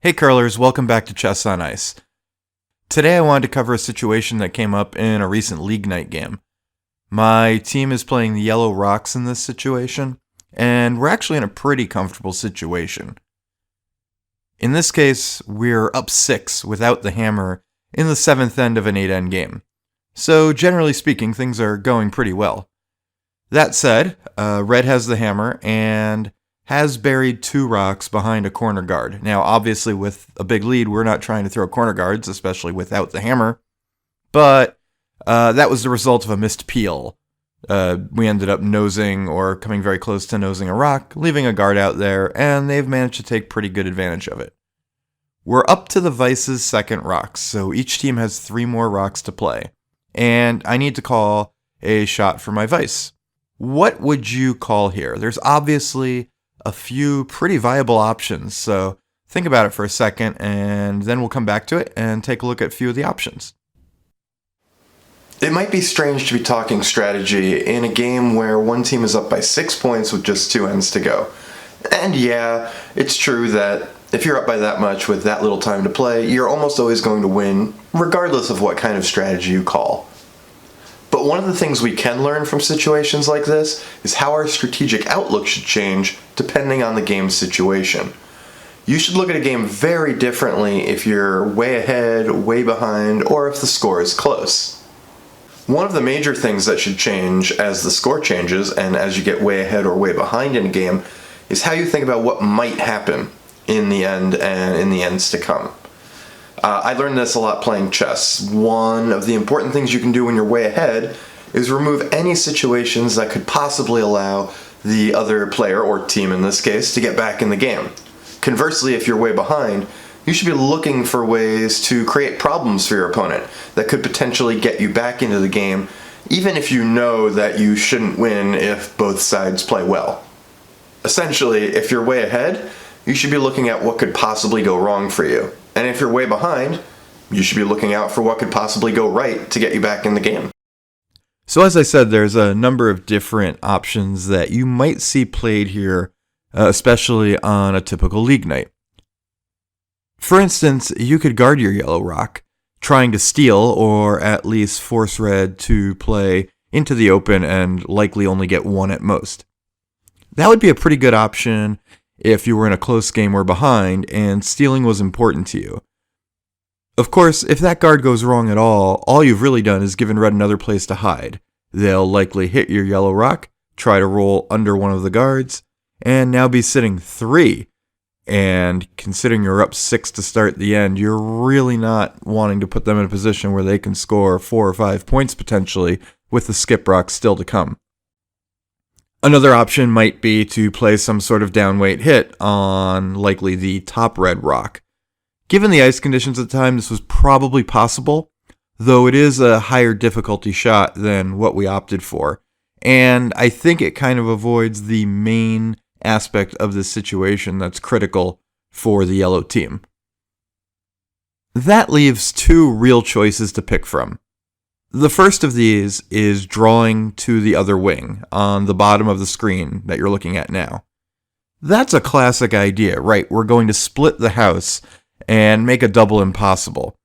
Hey curlers, welcome back to Chess on Ice. Today I wanted to cover a situation that came up in a recent League Night game. My team is playing the Yellow Rocks in this situation, and we're actually in a pretty comfortable situation. In this case, we're up 6 without the hammer in the 7th end of an 8-end game. So generally speaking, things are going pretty well. That said, Red has the hammer and has buried 2 rocks behind a corner guard. Now, obviously, with a big lead, we're not trying to throw corner guards, especially without the hammer. But that was the result of a missed peel. We ended up nosing or coming very close to nosing a rock, leaving a guard out there, and they've managed to take pretty good advantage of it. We're up to the Vice's second rocks, so each team has 3 more rocks to play. And I need to call a shot for my Vice. What would you call here? There's obviously a few pretty viable options, so think about it for a second, and then we'll come back to it and take a look at a few of the options. It might be strange to be talking strategy in a game where one team is up by 6 points with just 2 ends to go. And yeah, it's true that if you're up by that much with that little time to play, you're almost always going to win, regardless of what kind of strategy you call. But one of the things we can learn from situations like this is how our strategic outlook should change depending on the game's situation. You should look at a game very differently if you're way ahead, way behind, or if the score is close. One of the major things that should change as the score changes and as you get way ahead or way behind in a game is how you think about what might happen in the end and in the ends to come. I learned this a lot playing chess. One of the important things you can do when you're way ahead is remove any situations that could possibly allow the other player, or team in this case, to get back in the game. Conversely, if you're way behind, you should be looking for ways to create problems for your opponent that could potentially get you back into the game, even if you know that you shouldn't win if both sides play well. Essentially, if you're way ahead, you should be looking at what could possibly go wrong for you. And if you're way behind, you should be looking out for what could possibly go right to get you back in the game. So as I said, there's a number of different options that you might see played here, especially on a typical League Night. For instance, you could guard your yellow rock, trying to steal or at least force red to play into the open and likely only get 1 at most. That would be a pretty good option if you were in a close game or behind and stealing was important to you. Of course, if that guard goes wrong at all you've really done is given red another place to hide. They'll likely hit your yellow rock, try to roll under one of the guards, and now be sitting 3. And considering you're up 6 to start the end, you're really not wanting to put them in a position where they can score 4 or 5 points potentially with the skip rock still to come. Another option might be to play some sort of downweight hit on likely the top red rock. Given the ice conditions at the time, this was probably possible, though it is a higher difficulty shot than what we opted for, and I think it kind of avoids the main aspect of this situation that's critical for the yellow team. That leaves 2 real choices to pick from. The first of these is drawing to the other wing on the bottom of the screen that you're looking at now. That's a classic idea, right? We're going to split the house and make a double impossible.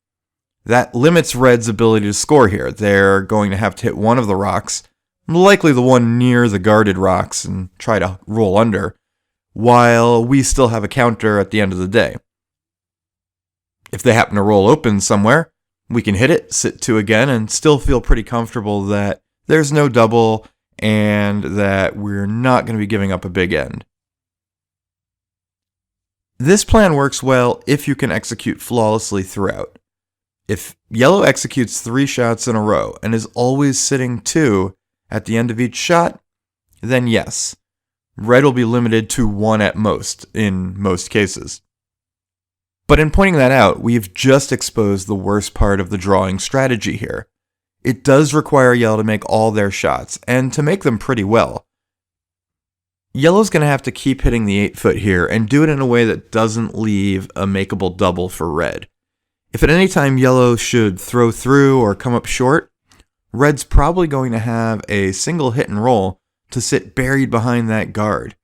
That limits Red's ability to score here. They're going to have to hit one of the rocks, likely the one near the guarded rocks, and try to roll under, while we still have a counter at the end of the day. If they happen to roll open somewhere, we can hit it, sit 2 again, and still feel pretty comfortable that there's no double and that we're not going to be giving up a big end. This plan works well if you can execute flawlessly throughout. If yellow executes 3 shots in a row and is always sitting 2 at the end of each shot, then yes, red will be limited to 1 at most in most cases. But in pointing that out, we've just exposed the worst part of the drawing strategy here. It does require yellow to make all their shots, and to make them pretty well. Yellow's going to have to keep hitting the 8-foot here and do it in a way that doesn't leave a makeable double for red. If at any time yellow should throw through or come up short, red's probably going to have a single hit and roll to sit buried behind that guard,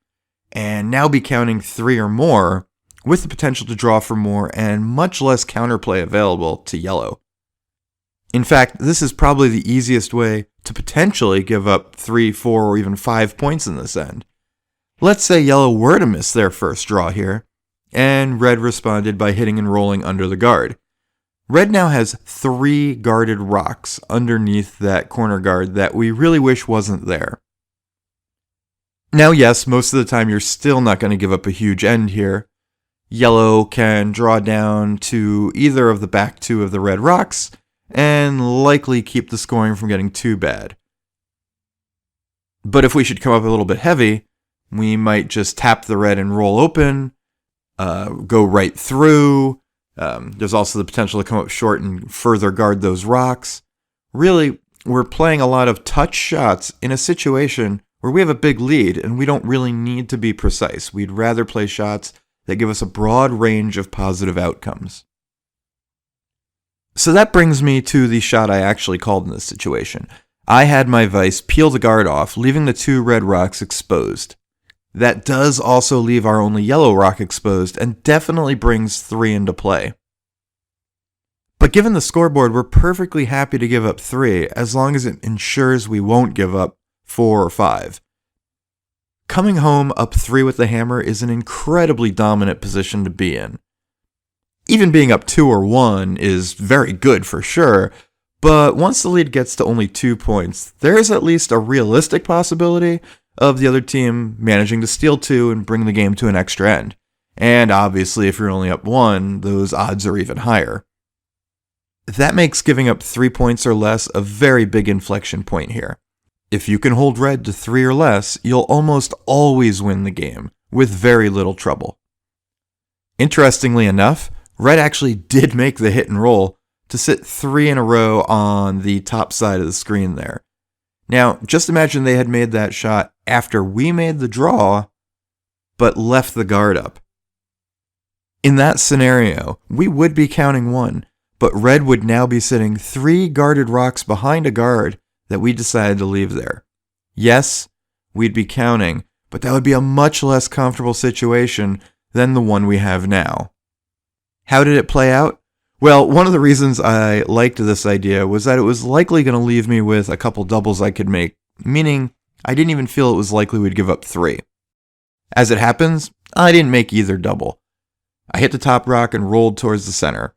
and now be counting 3 or more with the potential to draw for more and much less counterplay available to yellow. In fact, this is probably the easiest way to potentially give up 3, 4, or even 5 points in this end. Let's say yellow were to miss their first draw here, and red responded by hitting and rolling under the guard. Red now has 3 guarded rocks underneath that corner guard that we really wish wasn't there. Now, yes, most of the time you're still not going to give up a huge end here. Yellow can draw down to either of the back 2 of the red rocks and likely keep the scoring from getting too bad. But if we should come up a little bit heavy, we might just tap the red and roll open, go right through. There's also the potential to come up short and further guard those rocks. Really, we're playing a lot of touch shots in a situation where we have a big lead and we don't really need to be precise. We'd rather play shots that give us a broad range of positive outcomes. So that brings me to the shot I actually called in this situation. I had my vice peel the guard off, leaving the 2 red rocks exposed. That does also leave our only yellow rock exposed and definitely brings 3 into play. But given the scoreboard, we're perfectly happy to give up 3 as long as it ensures we won't give up 4 or 5. Coming home up 3 with the hammer is an incredibly dominant position to be in. Even being up 2 or 1 is very good for sure, but once the lead gets to only 2 points, there is at least a realistic possibility of the other team managing to steal 2 and bring the game to an extra end. And obviously, if you're only up 1, those odds are even higher. That makes giving up 3 points or less a very big inflection point here. If you can hold red to 3 or less, you'll almost always win the game, with very little trouble. Interestingly enough, red actually did make the hit and roll to sit 3 in a row on the top side of the screen there. Now, just imagine they had made that shot after we made the draw, but left the guard up. In that scenario, we would be counting 1, but red would now be sitting 3 guarded rocks behind a guard that we decided to leave there. Yes, we'd be counting, but that would be a much less comfortable situation than the one we have now. How did it play out? Well, one of the reasons I liked this idea was that it was likely going to leave me with a couple doubles I could make, meaning I didn't even feel it was likely we'd give up 3. As it happens, I didn't make either double. I hit the top rock and rolled towards the center.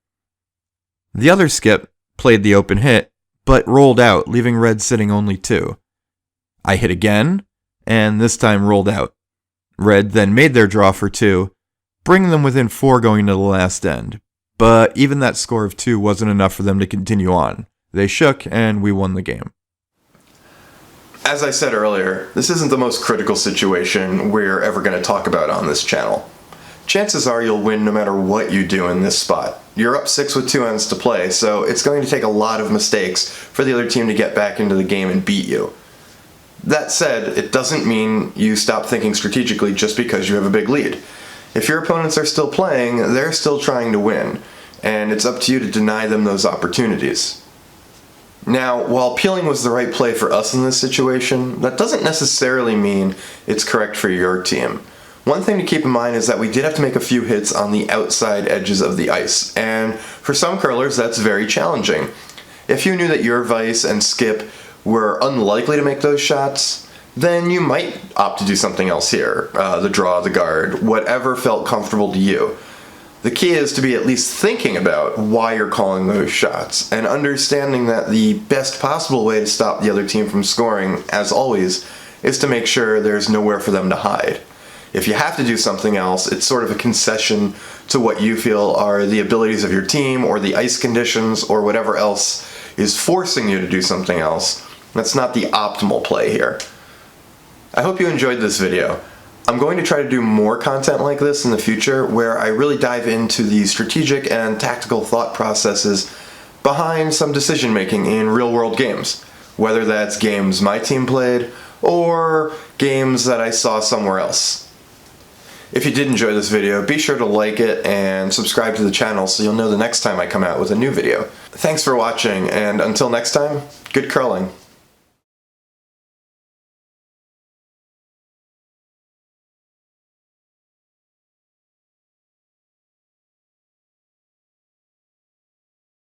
The other skip played the open hit, but rolled out, leaving red sitting only 2. I hit again, and this time rolled out. Red then made their draw for 2, bringing them within 4 going to the last end. But even that score of 2 wasn't enough for them to continue on. They shook, and we won the game. As I said earlier, this isn't the most critical situation we're ever going to talk about on this channel. Chances are you'll win no matter what you do in this spot. You're up 6 with 2 ends to play, so it's going to take a lot of mistakes for the other team to get back into the game and beat you. That said, it doesn't mean you stop thinking strategically just because you have a big lead. If your opponents are still playing, they're still trying to win, and it's up to you to deny them those opportunities. Now, while peeling was the right play for us in this situation, that doesn't necessarily mean it's correct for your team. One thing to keep in mind is that we did have to make a few hits on the outside edges of the ice, and for some curlers that's very challenging. If you knew that your vice and skip were unlikely to make those shots, then you might opt to do something else here. The draw, the guard, whatever felt comfortable to you. The key is to be at least thinking about why you're calling those shots, and understanding that the best possible way to stop the other team from scoring, as always, is to make sure there's nowhere for them to hide. If you have to do something else, it's sort of a concession to what you feel are the abilities of your team, or the ice conditions, or whatever else is forcing you to do something else. That's not the optimal play here. I hope you enjoyed this video. I'm going to try to do more content like this in the future where I really dive into the strategic and tactical thought processes behind some decision making in real world games, whether that's games my team played or games that I saw somewhere else. If you did enjoy this video, be sure to like it and subscribe to the channel so you'll know the next time I come out with a new video. Thanks for watching, and until next time, good curling.